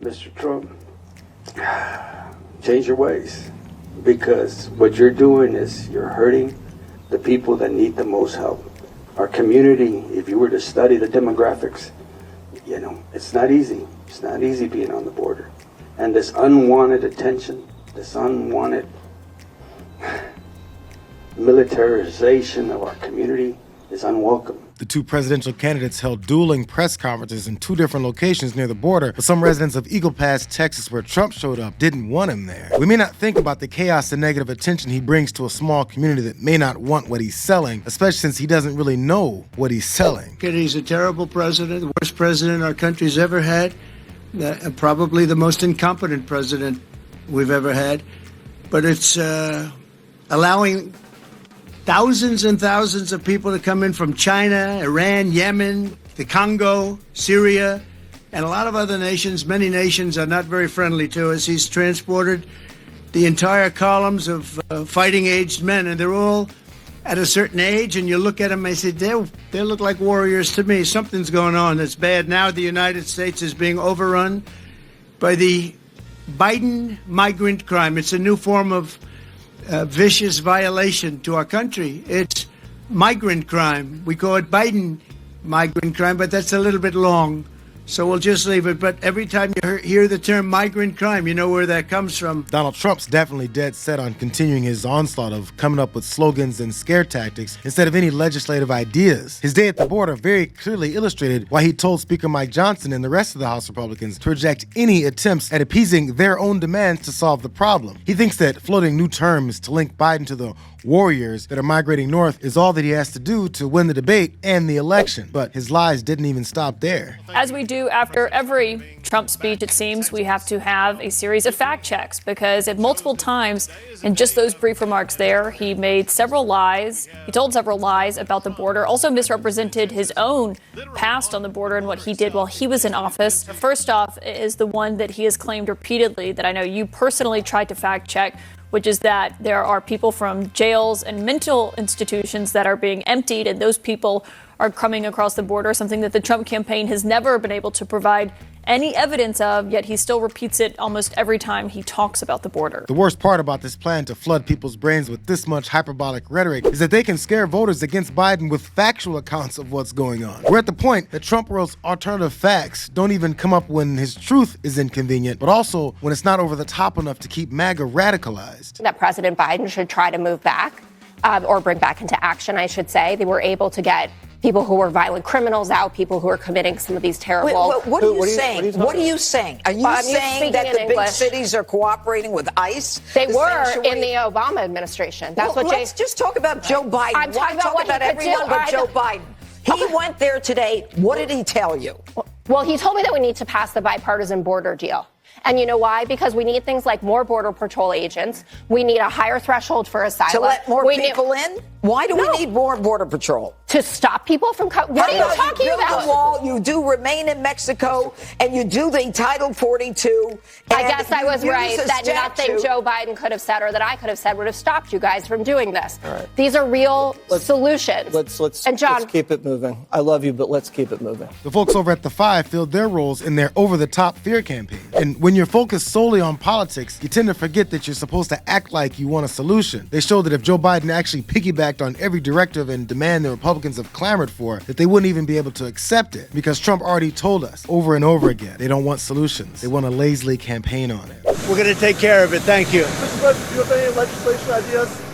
Mr. Trump, change your ways, because what you're doing is you're hurting the people that need the most help. Our community, if you were to study the demographics, you know, it's not easy. It's not easy being on the border. And this unwanted attention, this unwanted militarization of our community is unwelcome. The two presidential candidates held dueling press conferences in two different locations near the border, but some residents of Eagle Pass, Texas, where Trump showed up, didn't want him there. We may not think about the chaos and negative attention he brings to a small community that may not want what he's selling, especially since he doesn't really know what he's selling. He's a terrible president, the worst president our country's ever had, probably the most incompetent president we've ever had. But it's allowing thousands and thousands of people to come in from China, Iran, Yemen, the Congo, Syria, and a lot of other nations. Many nations are not very friendly to us. He's transported the entire columns of fighting-aged men, and they're all at a certain age, and you look at them and say, they look like warriors to me. Something's going on that's bad. Now the United States is being overrun by the Biden migrant crime. It's a new form of vicious violation to our country. It's migrant crime. We call it Biden migrant crime, but that's a little bit long, so we'll just leave it. But every time you hear the term migrant crime, you know where that comes from. Donald Trump's definitely dead set on continuing his onslaught of coming up with slogans and scare tactics instead of any legislative ideas. His day at the border very clearly illustrated why he told Speaker Mike Johnson and the rest of the House Republicans to reject any attempts at appeasing their own demands to solve the problem. He thinks that floating new terms to link Biden to the warriors that are migrating north is all that he has to do to win the debate and the election. But his lies didn't even stop there. As we do after every Trump speech, it seems we have to have a series of fact checks, because at multiple times in just those brief remarks there, he made several lies. He told several lies about the border, also misrepresented his own past on the border and what he did while he was in office. First off is the one that he has claimed repeatedly that I know you personally tried to fact check, which is that there are people from jails and mental institutions that are being emptied, and those people are coming across the border, something that the Trump campaign has never been able to provide any evidence of, yet he still repeats it almost every time he talks about the border. The worst part about this plan to flood people's brains with this much hyperbolic rhetoric is that they can scare voters against Biden with factual accounts of what's going on. We're at the point that Trump world's alternative facts don't even come up when his truth is inconvenient, but also when it's not over the top enough to keep MAGA radicalized. That President Biden should try to move back, or bring back into action, I should say. They were able to get people who were violent criminals out, people who are committing some of these terrible... What are you saying? What are you saying? Are you saying that the big cities are cooperating with ICE? They were in the Obama administration. That's what let's just talk about Joe Biden. I'm talking about what everyone but Joe Biden. He went there today. What did he tell you? Well, he told me that we need to pass the bipartisan border deal. And you know why? Because we need things like more Border Patrol agents. We need a higher threshold for asylum. To let more people in? Why do we need more Border Patrol? To stop people from coming. What are you talking about? You build a wall, you do remain in Mexico, and you do the Title 42. I guess I was right that nothing Joe Biden could have said or that I could have said would have stopped you guys from doing this. All right. These are real solutions. Let's keep it moving. I love you, but let's keep it moving. The folks over at The Five filled their roles in their over-the-top fear campaign. And when you're focused solely on politics, you tend to forget that you're supposed to act like you want a solution. They showed that if Joe Biden actually piggybacked on every directive and demand the Republicans have clamored for, that they wouldn't even be able to accept it, because Trump already told us over and over again they don't want solutions. They want to lazily campaign on it. We're going to take care of it. Thank you. Mr. President, do you have any legislation ideas?